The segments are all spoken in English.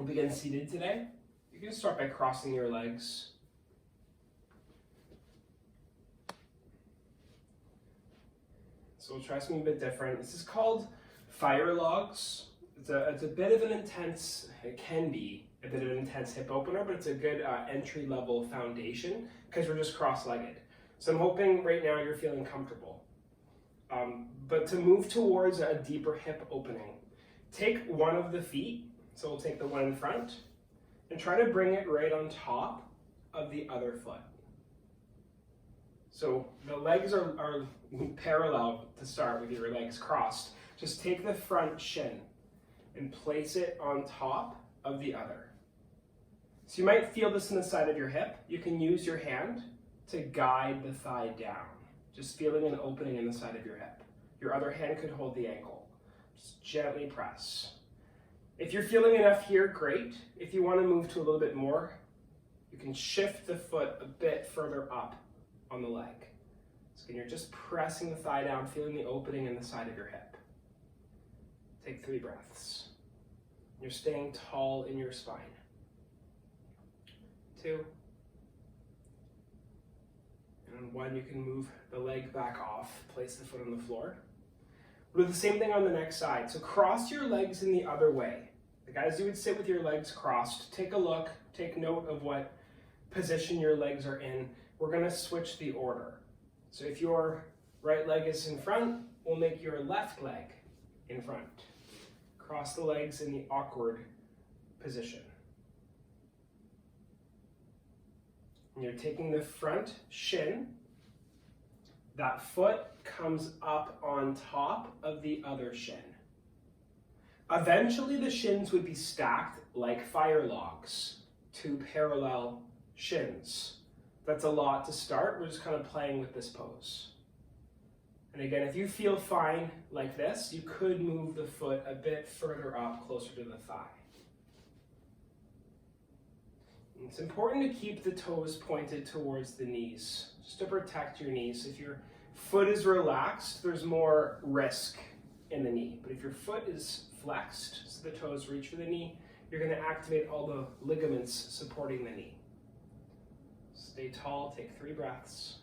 We'll begin seated today. You can start by crossing your legs. So we'll try something a bit different. This is called fire logs. It's a bit of an intense, it can be a bit of an intense hip opener, but it's a good entry-level foundation because we're just cross-legged. So I'm hoping right now you're feeling comfortable. But to move towards a deeper hip opening, take one of the feet, so we'll take the one in front, and try to bring it right on top of the other foot. So the legs are parallel to start with your legs crossed. Just take the front shin and place it on top of the other. So you might feel this in the side of your hip. You can use your hand to guide the thigh down, just feeling an opening in the side of your hip. Your other hand could hold the ankle. Just gently press. If you're feeling enough here, great. If you want to move to a little bit more, you can shift the foot a bit further up on the leg. So again, you're just pressing the thigh down, feeling the opening in the side of your hip. Take 3 breaths. You're staying tall in your spine. 2. And 1, you can move the leg back off, place the foot on the floor. We'll do the same thing on the next side. So cross your legs in the other way. Like as you would sit with your legs crossed, take a look, take note of what position your legs are in. We're going to switch the order. So if your right leg is in front, we'll make your left leg in front. Cross the legs in the awkward position. And you're taking the front shin. That foot comes up on top of the other shin. Eventually the shins would be stacked like fire logs, 2 parallel shins. That's a lot to start. We're just kind of playing with this pose. And again, if you feel fine like this, you could move the foot a bit further up, closer to the thigh. And it's important to keep the toes pointed towards the knees, just to protect your knees. If your foot is relaxed, there's more risk in the knee. But if your foot is flexed, so the toes reach for the knee, you're going to activate all the ligaments supporting the knee. Stay tall, take 3 breaths.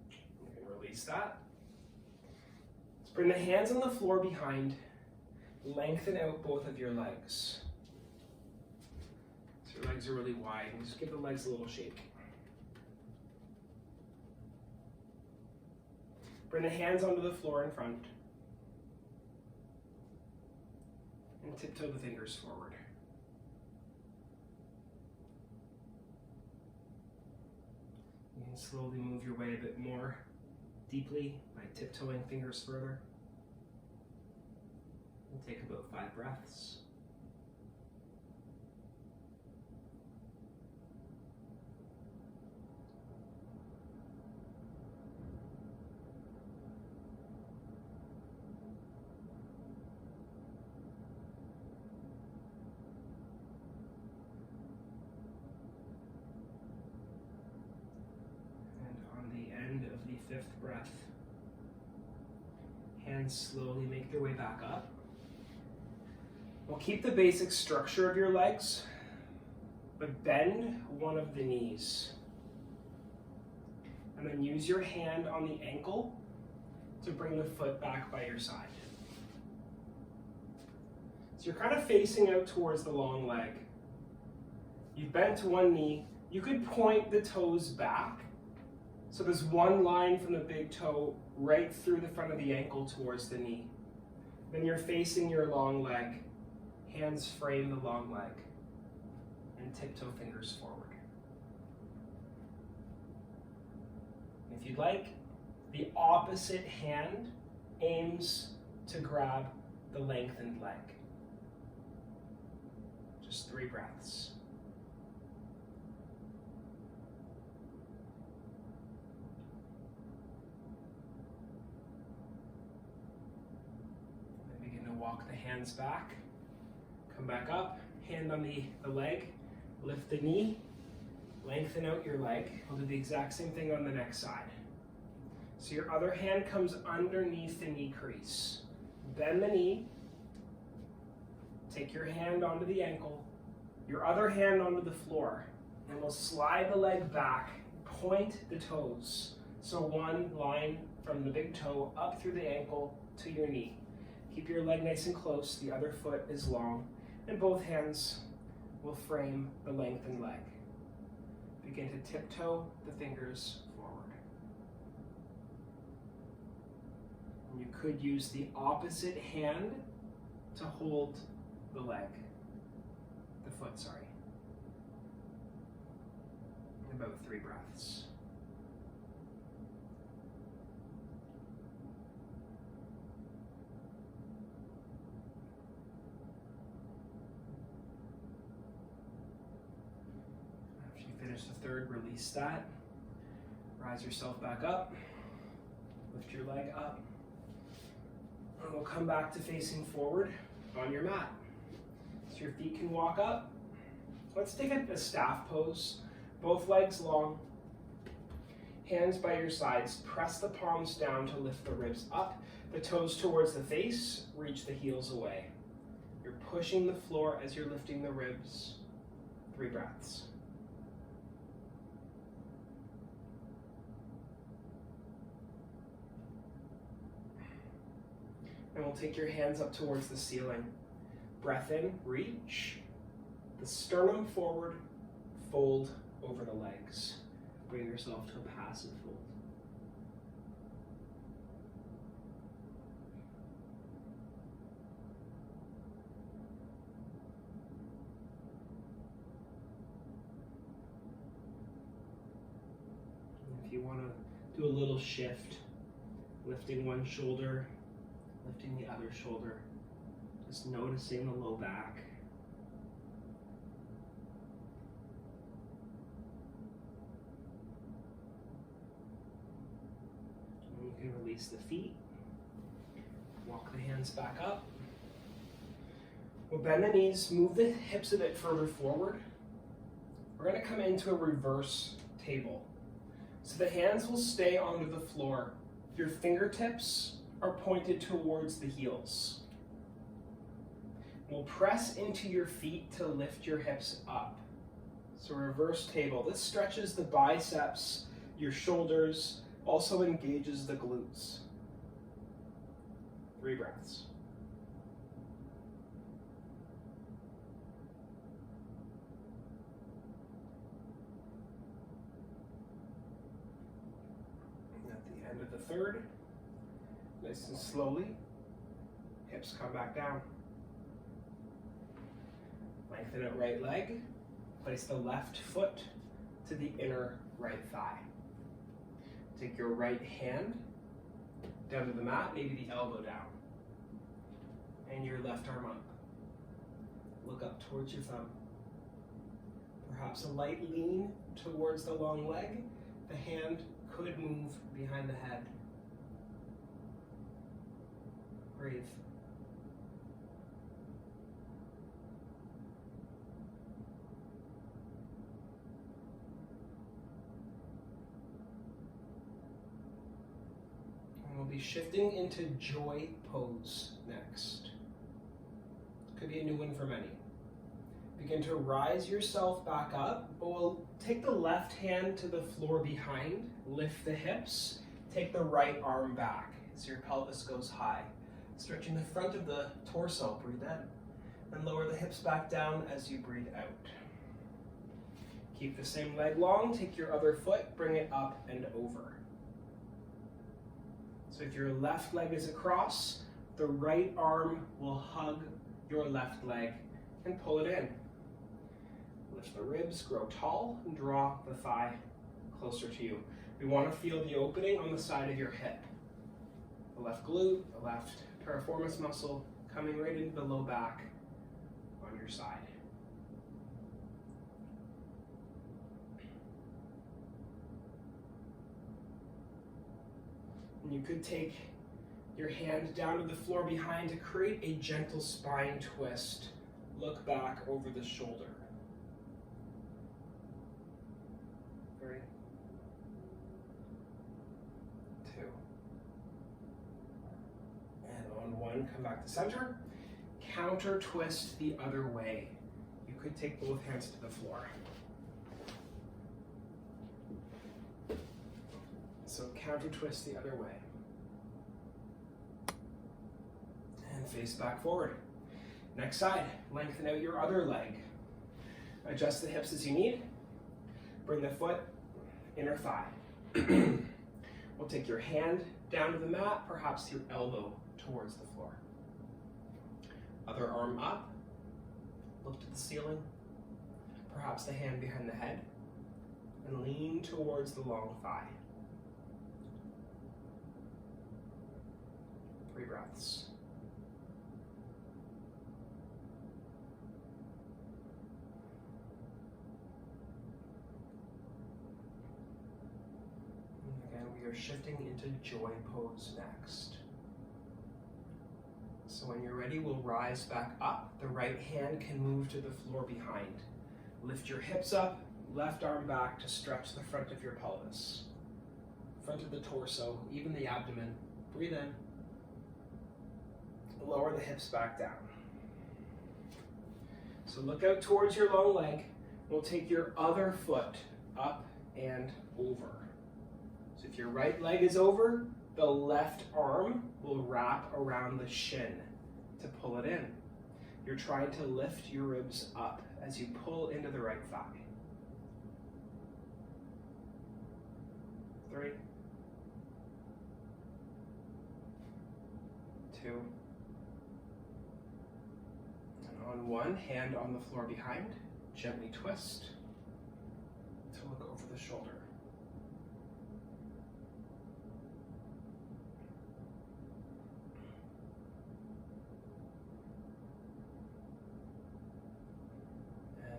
You can release that. Let's bring the hands on the floor behind. Lengthen out both of your legs. So your legs are really wide, and just give the legs a little shake. Bring the hands onto the floor in front. And tiptoe the fingers forward. You can slowly move your way a bit more deeply by tiptoeing fingers further. And take about 5 breaths. Of the 5th breath. Hands slowly make their way back up. We'll keep the basic structure of your legs, but bend one of the knees. And then use your hand on the ankle to bring the foot back by your side. So you're kind of facing out towards the long leg. You've bent one knee. You could point the toes back. So there's one line from the big toe right through the front of the ankle towards the knee. Then you're facing your long leg. Hands frame the long leg. And tiptoe fingers forward. If you'd like, the opposite hand aims to grab the lengthened leg. Just 3 breaths. Walk the hands back, come back up, hand on the leg, lift the knee, lengthen out your leg. We'll do the exact same thing on the next side. So your other hand comes underneath the knee crease. Bend the knee. Take your hand onto the ankle, your other hand onto the floor, and we'll slide the leg back, point the toes. So one line from the big toe up through the ankle to your knee. Keep your leg nice and close, the other foot is long, and both hands will frame the lengthened leg. Begin to tiptoe the fingers forward. And you could use the opposite hand to hold the leg, the foot, sorry. And about 3 breaths. After you finish the third, release that. Rise yourself back up. Lift your leg up. And we'll come back to facing forward on your mat. So your feet can walk up. Let's take a staff pose. Both legs long. Hands by your sides. Press the palms down to lift the ribs up. The toes towards the face. Reach the heels away. You're pushing the floor as you're lifting the ribs. 3 breaths. And we'll take your hands up towards the ceiling. Breath in, reach. The sternum forward, fold over the legs. Bring yourself to a passive fold. And if you want to do a little shift, lifting one shoulder, lifting the other shoulder, just noticing the low back. And you can release the feet. Walk the hands back up. We'll bend the knees, move the hips a bit further forward. We're going to come into a reverse table. So the hands will stay onto the floor. Your fingertips are pointed towards the heels. We'll press into your feet to lift your hips up. So reverse table. This stretches the biceps, your shoulders, also engages the glutes. 3 breaths. And at the end of the third, nice and slowly, hips come back down. Lengthen out right leg. Place the left foot to the inner right thigh. Take your right hand down to the mat, maybe the elbow down. And your left arm up. Look up towards your thumb. Perhaps a light lean towards the long leg. The hand could move behind the head. Breathe. And we'll be shifting into joy pose next. Could be a new one for many. Begin to rise yourself back up, but we'll take the left hand to the floor behind, lift the hips, take the right arm back as your pelvis goes high. Stretching the front of the torso, breathe in, and lower the hips back down as you breathe out. Keep the same leg long, take your other foot, bring it up and over. So if your left leg is across, the right arm will hug your left leg and pull it in. Lift the ribs, grow tall, and draw the thigh closer to you. We want to feel the opening on the side of your hip. The left glute, the left piriformis muscle coming right into the low back on your side. And you could take your hand down to the floor behind to create a gentle spine twist. Look back over the shoulder. 3, 2, and come back to center. Counter twist the other way. You could take both hands to the floor. So counter twist the other way. And face back forward. Next side, lengthen out your other leg. Adjust the hips as you need. Bring the foot, inner thigh. We'll take your hand down to the mat, perhaps your elbow towards the floor. Other arm up, look to the ceiling, perhaps the hand behind the head, and lean towards the long thigh. 3 breaths. We are shifting into joy pose next. So when you're ready, we'll rise back up. The right hand can move to the floor behind. Lift your hips up, left arm back to stretch the front of your pelvis. Front of the torso, even the abdomen. Breathe in. Lower the hips back down. So look out towards your long leg. We'll take your other foot up and over. So if your right leg is over, the left arm will wrap around the shin to pull it in. You're trying to lift your ribs up as you pull into the right thigh. 3, 2, and on 1, hand on the floor behind, gently twist to look over the shoulder.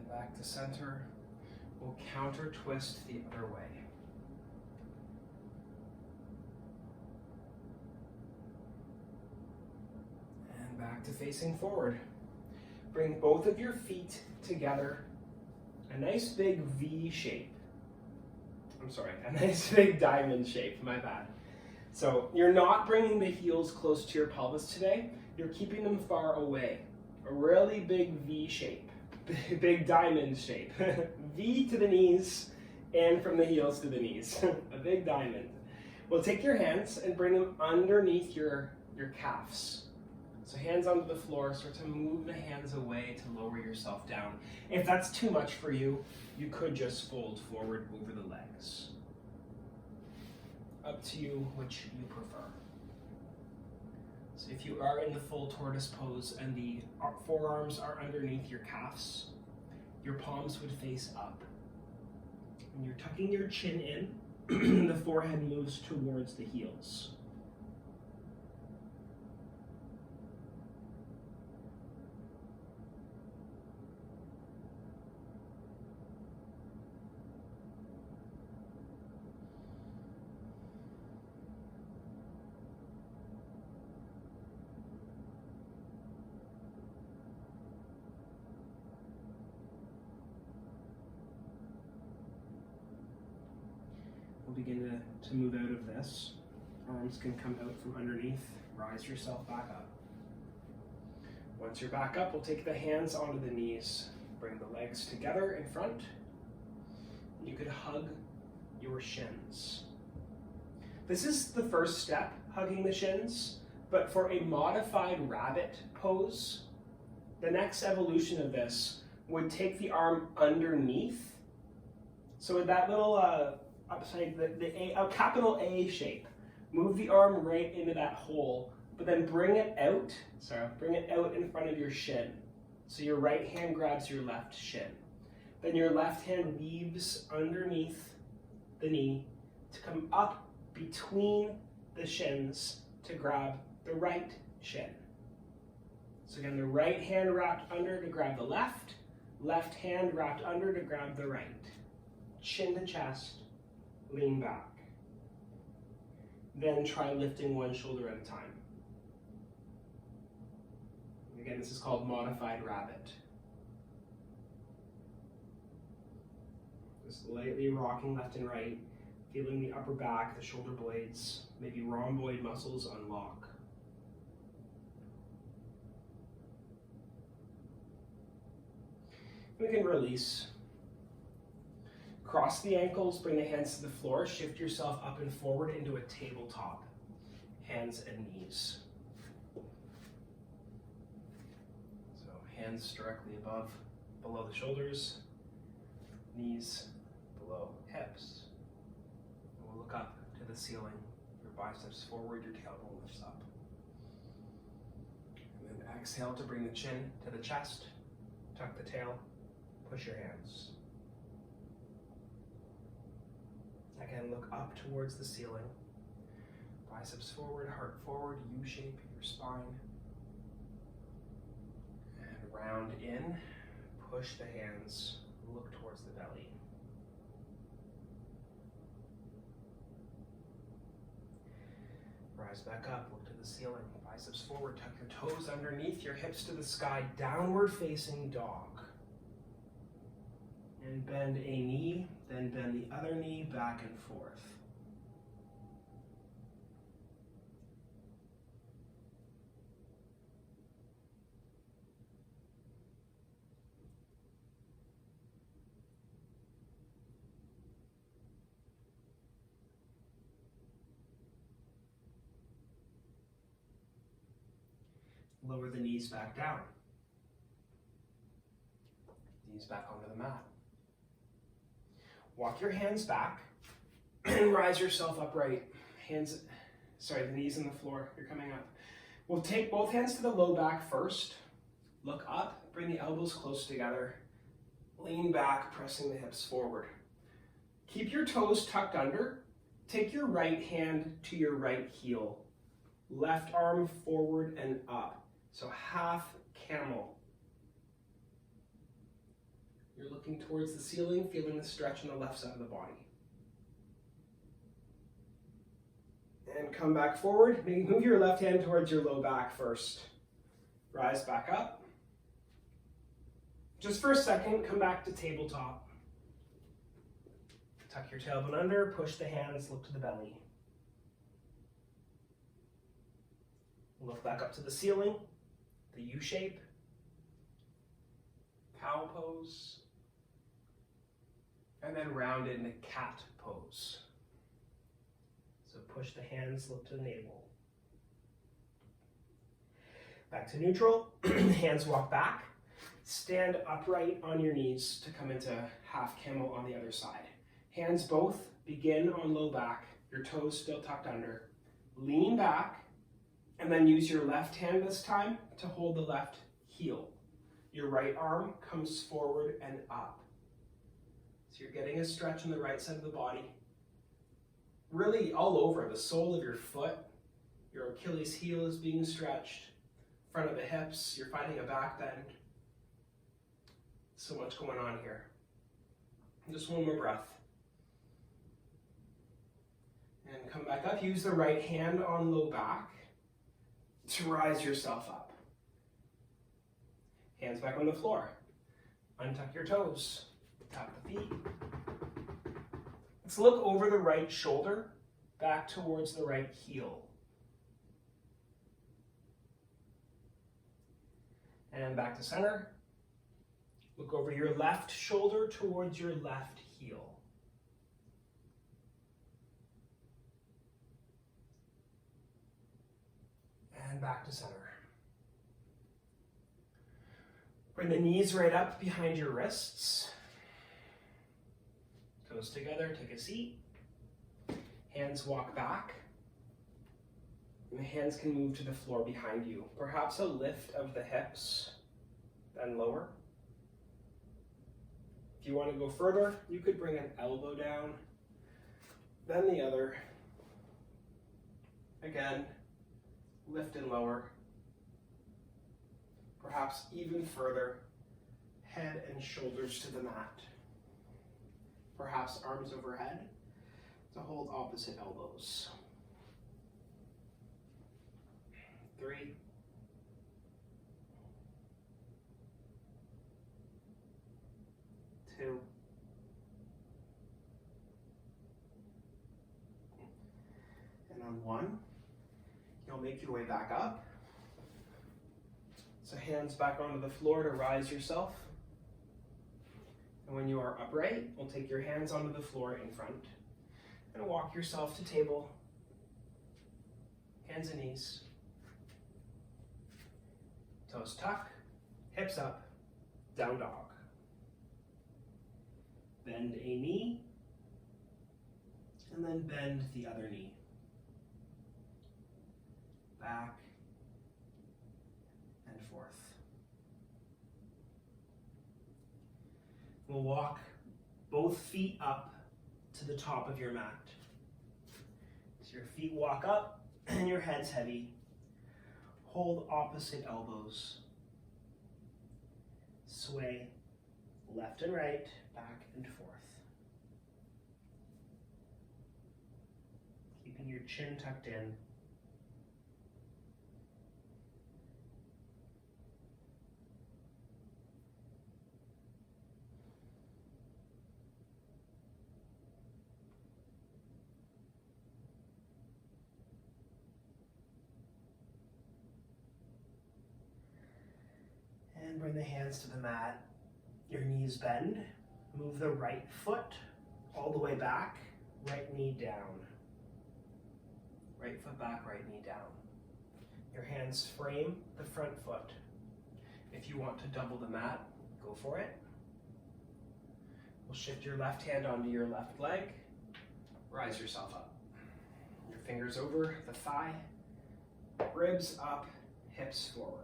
Back to center. We'll counter twist the other way. And back to facing forward. Bring both of your feet together. A nice big V shape. I'm sorry, a nice big diamond shape, my bad. So you're not bringing the heels close to your pelvis today. You're keeping them far away. A really big V shape. Big diamond shape. V to the knees and from the heels to the knees. A big diamond. We'll take your hands and bring them underneath your calves. So hands onto the floor, start to move the hands away to lower yourself down. If that's too much for you, you could just fold forward over the legs. Up to you which you prefer. So if you are in the full tortoise pose and the forearms are underneath your calves, your palms would face up. When you're tucking your chin in, the forehead moves towards the heels. Begin to move out of this. Arms can come out from underneath. Rise yourself back up. Once you're back up, we'll take the hands onto the knees. Bring the legs together in front. You could hug your shins. This is the first step, hugging the shins, but for a modified rabbit pose, the next evolution of this would take the arm underneath. So with that little upside, a capital A shape. Move the arm right into that hole, but then bring it out in front of your shin. So your right hand grabs your left shin. Then your left hand weaves underneath the knee to come up between the shins to grab the right shin. So again, the right hand wrapped under to grab the left hand wrapped under to grab the right. Chin to chest. Lean back. Then try lifting one shoulder at a time. Again, this is called modified rabbit. Just lightly rocking left and right, feeling the upper back, the shoulder blades, maybe rhomboid muscles unlock. We can release. Cross the ankles, bring the hands to the floor, shift yourself up and forward into a tabletop. Hands and knees. So hands directly below the shoulders, knees below hips. And we'll look up to the ceiling. Your biceps forward, your tailbone lifts up. And then exhale to bring the chin to the chest. Tuck the tail, push your hands. Again, look up towards the ceiling. Biceps forward, heart forward, U-shape your spine. And round in, push the hands, look towards the belly. Rise back up, look to the ceiling. Biceps forward, tuck your toes underneath, your hips to the sky, downward facing dog. And bend a knee, then bend the other knee back and forth. Lower the knees back down. Knees back onto the mat. Walk your hands back and rise yourself upright. The knees on the floor, you're coming up. We'll take both hands to the low back first. Look up, bring the elbows close together. Lean back, pressing the hips forward. Keep your toes tucked under. Take your right hand to your right heel. Left arm forward and up. So half camel. You're looking towards the ceiling, feeling the stretch on the left side of the body. And come back forward. Maybe move your left hand towards your low back first. Rise back up. Just for a second, come back to tabletop. Tuck your tailbone under, push the hands, look to the belly. Look back up to the ceiling, the U shape. Cow pose. And then round into cat pose. So push the hands, look to the navel. Back to neutral, hands walk back. Stand upright on your knees to come into half camel on the other side. Hands both begin on low back, your toes still tucked under. Lean back, and then use your left hand this time to hold the left heel. Your right arm comes forward and up. So you're getting a stretch on the right side of the body. Really all over, the sole of your foot, your Achilles heel is being stretched. Front of the hips, you're finding a back bend. So much going on here. Just one more breath. And come back up. Use the right hand on low back to rise yourself up. Hands back on the floor. Untuck your toes. Tap the feet. Let's look over the right shoulder, back towards the right heel. And back to center. Look over your left shoulder towards your left heel. And back to center. Bring the knees right up behind your wrists. Toes together, take a seat. Hands walk back. And the hands can move to the floor behind you. Perhaps a lift of the hips, then lower. If you want to go further, you could bring an elbow down, then the other. Again, lift and lower. Perhaps even further, head and shoulders to the mat. Perhaps arms overhead to hold opposite elbows. 3, 2, and on 1, you'll make your way back up. So hands back onto the floor to rise yourself. And when you are upright, we'll take your hands onto the floor in front and walk yourself to table, hands and knees. Toes tuck, hips up, down dog. Bend a knee, and then bend the other knee. Back and forth. We'll walk both feet up to the top of your mat. So your feet walk up and your head's heavy. Hold opposite elbows. Sway left and right, back and forth. Keeping your chin tucked in. And bring the hands to the mat. Your knees bend. Move the right foot all the way back. Right knee down. Right foot back, right knee down. Your hands frame the front foot. If you want to double the mat, go for it. We'll shift your left hand onto your left leg. Rise yourself up. Your fingers over the thigh. Ribs up, hips forward.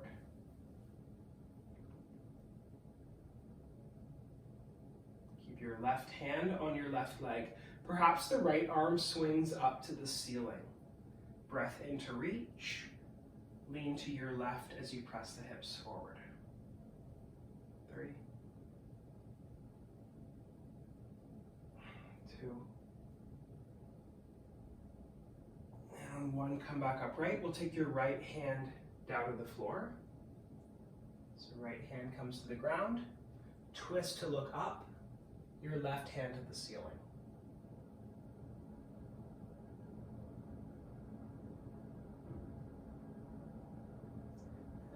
Your left hand on your left leg. Perhaps the right arm swings up to the ceiling. Breath in to reach. Lean to your left as you press the hips forward. 3, 2, and 1. Come back upright. We'll take your right hand down to the floor. So right hand comes to the ground. Twist to look up. Your left hand to the ceiling.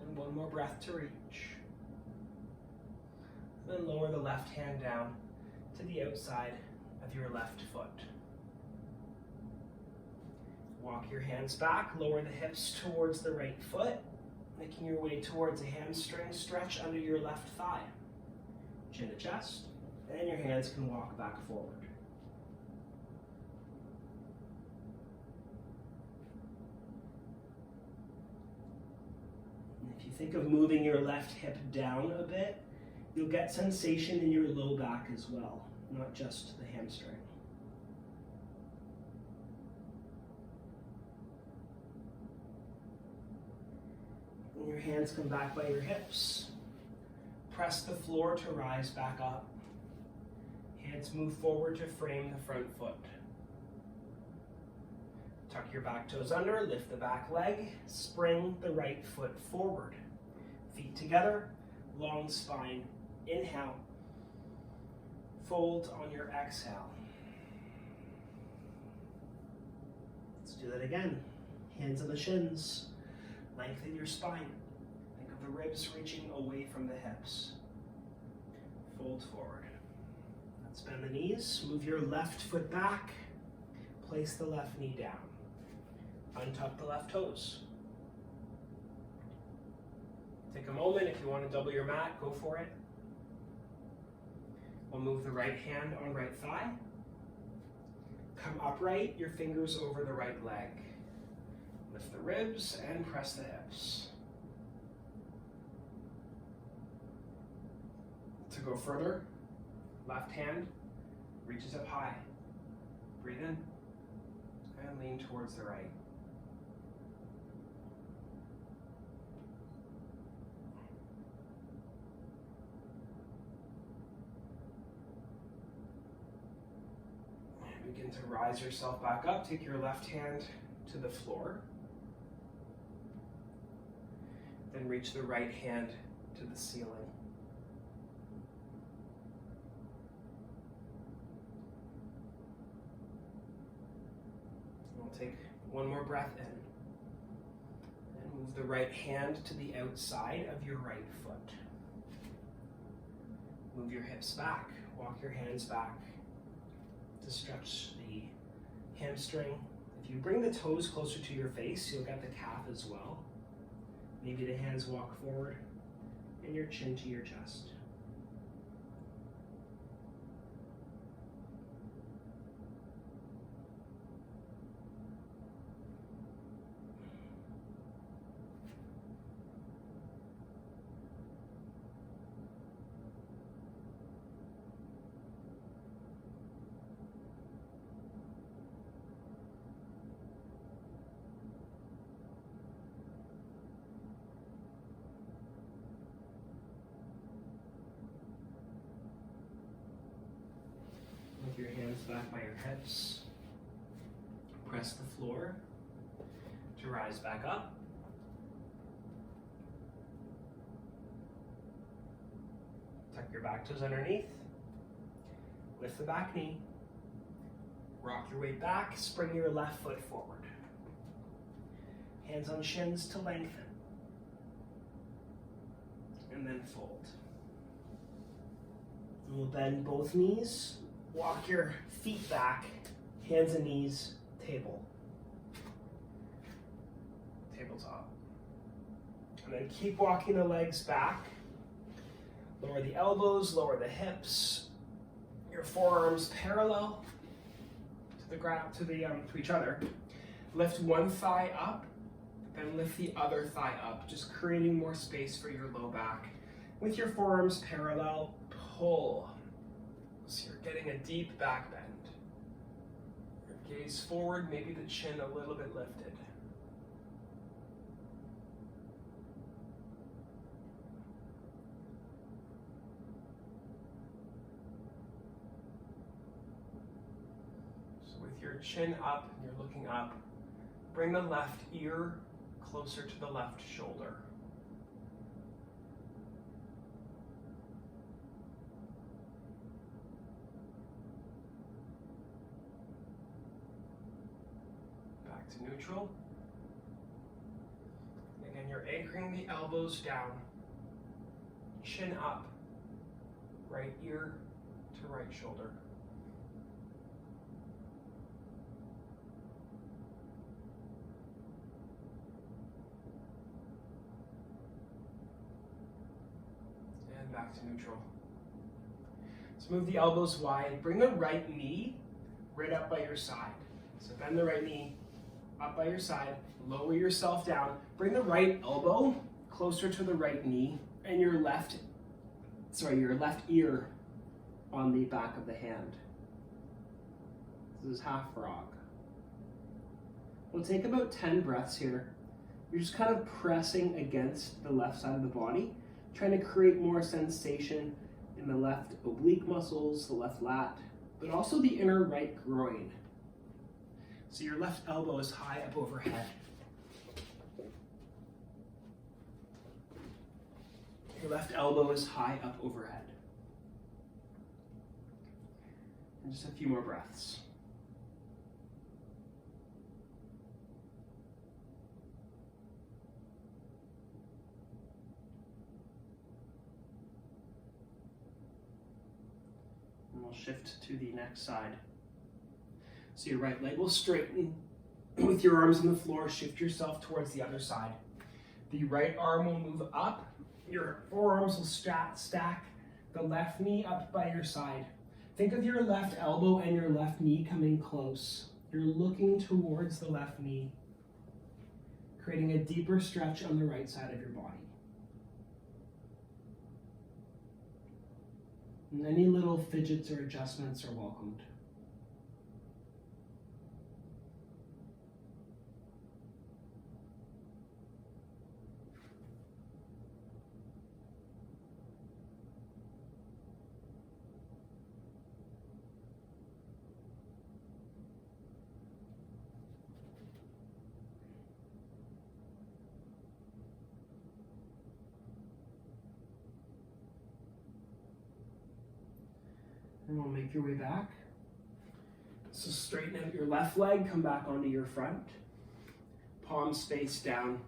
And 1 more breath to reach. Then lower the left hand down to the outside of your left foot. Walk your hands back, lower the hips towards the right foot, making your way towards a hamstring stretch under your left thigh. Chin to chest. And your hands can walk back forward. And if you think of moving your left hip down a bit, you'll get sensation in your low back as well, not just the hamstring. And your hands come back by your hips. Press the floor to rise back up. Hands move forward to frame the front foot. Tuck your back toes under, lift the back leg, spring the right foot forward. Feet together, long spine. Inhale. Fold on your exhale. Let's do that again. Hands on the shins. Lengthen your spine. Think of the ribs reaching away from the hips. Fold forward. Let's bend the knees. Move your left foot back. Place the left knee down. Untuck the left toes. Take a moment. If you want to double your mat, go for it. We'll move the right hand on right thigh. Come upright, your fingers over the right leg. Lift the ribs and press the hips. To go further, left hand reaches up high. Breathe in and lean towards the right. Begin to rise yourself back up. Take your left hand to the floor. Then reach the right hand to the ceiling. We'll take one more breath in. And move the right hand to the outside of your right foot. Move your hips back. Walk your hands back to stretch the hamstring. If you bring the toes closer to your face, you'll get the calf as well. Maybe the hands walk forward and your chin to your chest. With your hands back by your hips, press the floor to rise back up. Tuck your back toes underneath. Lift the back knee. Rock your way back, spring your left foot forward. Hands on shins to lengthen. And then fold. We'll bend both knees. Walk your feet back, hands and knees, table. Tabletop. And then keep walking the legs back. Lower the elbows, lower the hips. Your forearms parallel to the ground, to each other. Lift one thigh up, then lift the other thigh up, just creating more space for your low back. With your forearms parallel, pull. So you're getting a deep back bend. Your gaze forward, maybe the chin a little bit lifted. So with your chin up, you're looking up, bring the left ear closer to the left shoulder. To neutral. Again, you're anchoring the elbows down, chin up, right ear to right shoulder. And back to neutral. So move the elbows wide, bring the right knee right up by your side. So bend the right knee up by your side, lower yourself down, bring the right elbow closer to the right knee and your left ear on the back of the hand. This is half frog. We'll take about 10 breaths here. You're just kind of pressing against the left side of the body, trying to create more sensation in the left oblique muscles, the left lat, but also the inner right groin. So your left elbow is high up overhead. Your left elbow is high up overhead. And just a few more breaths. And we'll shift to the next side. So your right leg will straighten with your arms on the floor. Shift yourself towards the other side. The right arm will move up. Your forearms will stack the left knee up by your side. Think of your left elbow and your left knee coming close. You're looking towards the left knee, creating a deeper stretch on the right side of your body. And any little fidgets or adjustments are welcomed. And we'll make your way back. So straighten out your left leg, come back onto your front. Palms face down.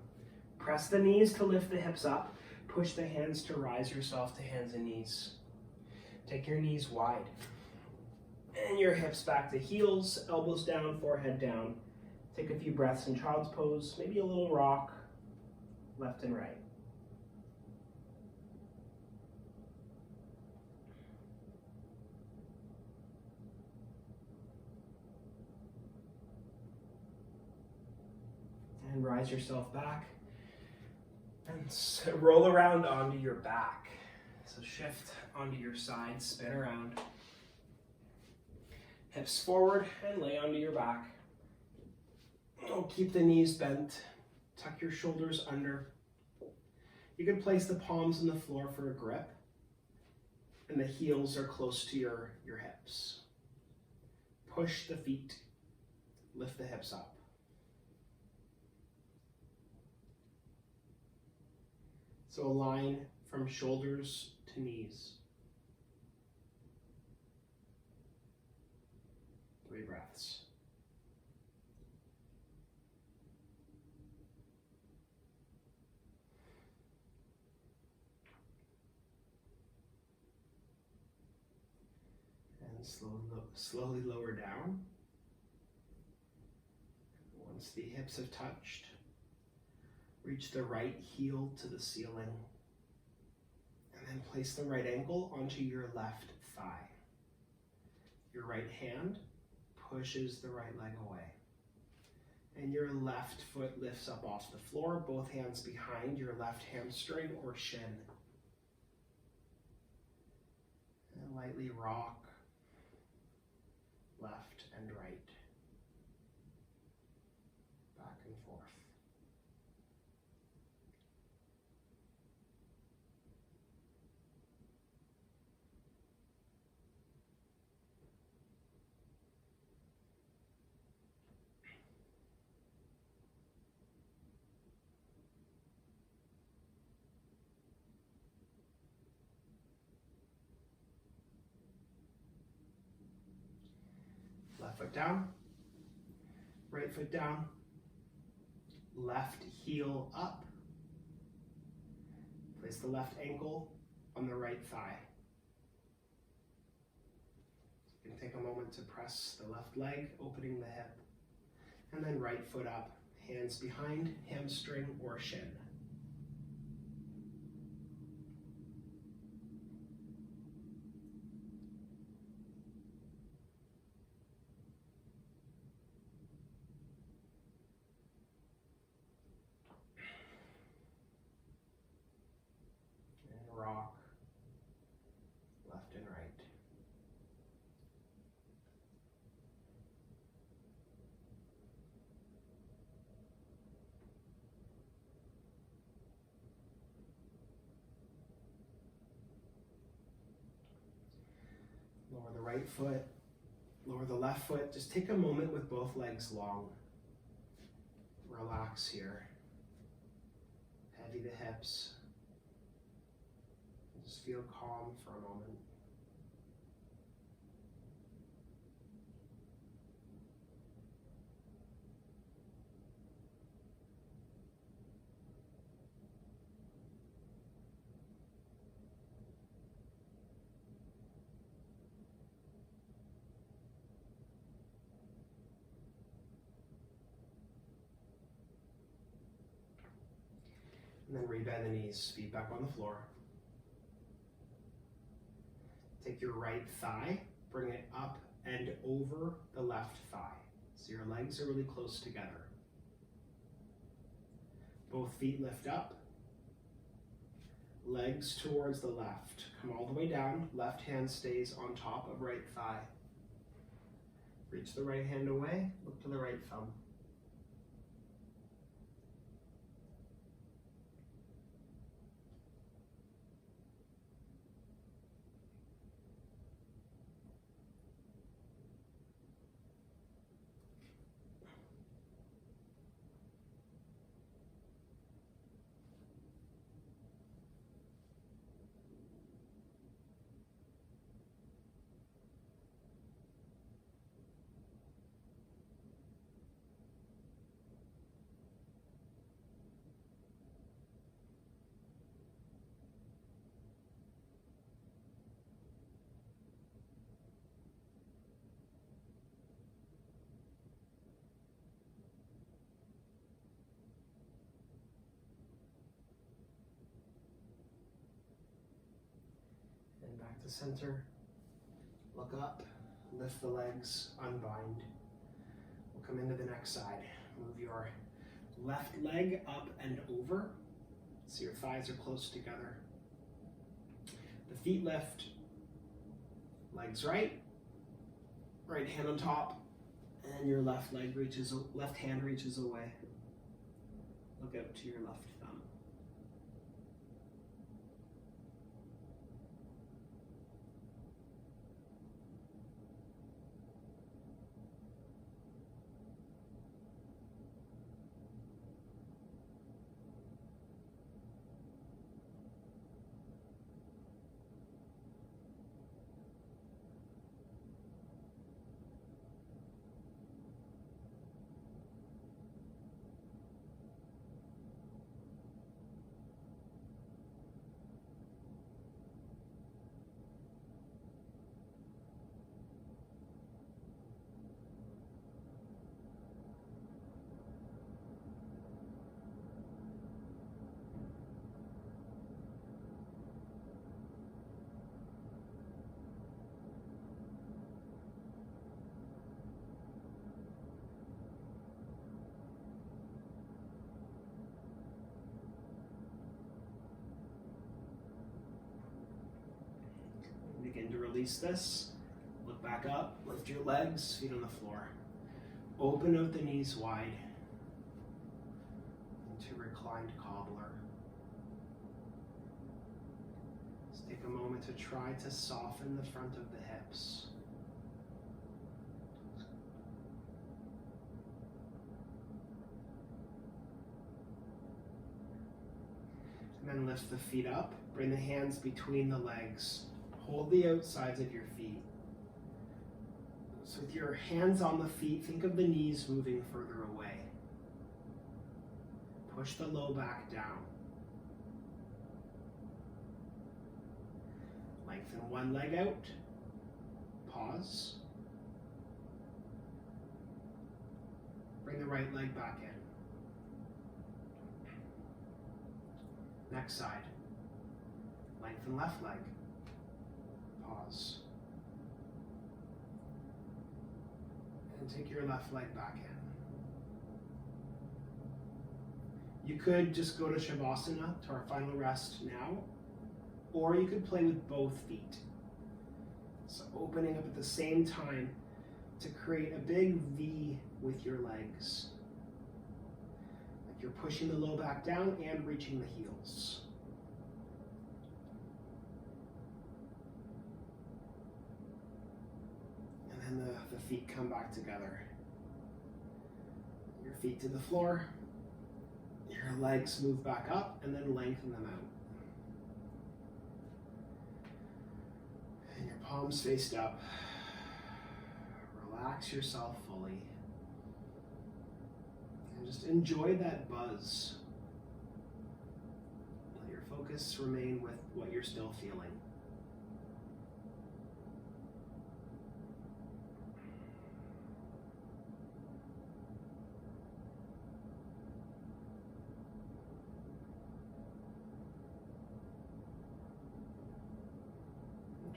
Press the knees to lift the hips up. Push the hands to rise yourself to hands and knees. Take your knees wide. And your hips back to heels, elbows down, forehead down. Take a few breaths in child's pose, maybe a little rock, left and right. And rise yourself back and roll around onto your back. So shift onto your side, spin around. Hips forward and lay onto your back. Oh, keep the knees bent. Tuck your shoulders under. You can place the palms on the floor for a grip, and the heels are close to your hips. Push the feet, lift the hips up. So align from shoulders to knees. 3 breaths. And slowly lower down. Once the hips have touched, reach the right heel to the ceiling. And then place the right ankle onto your left thigh. Your right hand pushes the right leg away. And your left foot lifts up off the floor, both hands behind your left hamstring or shin. And lightly rock left and right, back and forth. Left foot down, right foot down, left heel up. Place the left ankle on the right thigh. You can take a moment to press the left leg, opening the hip. And then right foot up, hands behind, hamstring or shin. Rock left and right. Lower the right foot, lower the left foot. Just take a moment with both legs long. Relax here. Heavy the hips. Just feel calm for a moment. And then rebend the knees, feet back on the floor. Take your right thigh, bring it up and over the left thigh. So your legs are really close together. Both feet lift up. Legs towards the left. Come all the way down. Left hand stays on top of right thigh. Reach the right hand away. Look to the right thumb. Back to center. Look up, lift the legs, unbind. We'll come into the next side. Move your left leg up and over so your thighs are close together. The feet lift, legs right, right hand on top, and your left hand reaches away. Look out to your left thumb. Begin to release this. Look back up, lift your legs, feet on the floor. Open out the knees wide into reclined cobbler. Let's take a moment to try to soften the front of the hips. And then lift the feet up, bring the hands between the legs. Hold the outsides of your feet. So with your hands on the feet, think of the knees moving further away. Push the low back down. Lengthen one leg out. Pause. Bring the right leg back in. Next side. Lengthen left leg. Pause. And take your left leg back in. You could just go to Shavasana, to our final rest now, or you could play with both feet. So opening up at the same time to create a big V with your legs. Like you're pushing the low back down and reaching the heels. And the feet come back together. Your feet to the floor, your legs move back up, and then lengthen them out. And your palms faced up. Relax yourself fully. And just enjoy that buzz. Let your focus remain with what you're still feeling.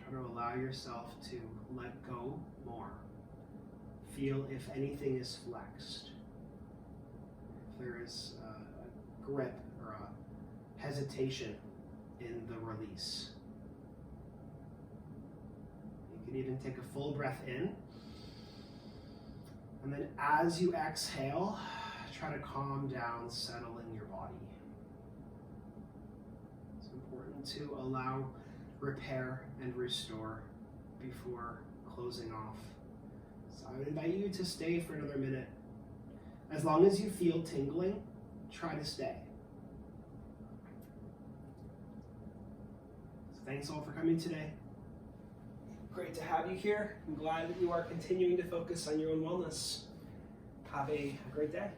To allow yourself to let go more. Feel if anything is flexed. If there is a grip or a hesitation in the release. You can even take a full breath in. And then as you exhale, try to calm down, settle in your body. It's important to allow repair and restore before closing off. So I would invite you to stay for another minute. As long as you feel tingling, try to stay. So thanks all for coming today. Great to have you here. I'm glad that you are continuing to focus on your own wellness. Have a great day.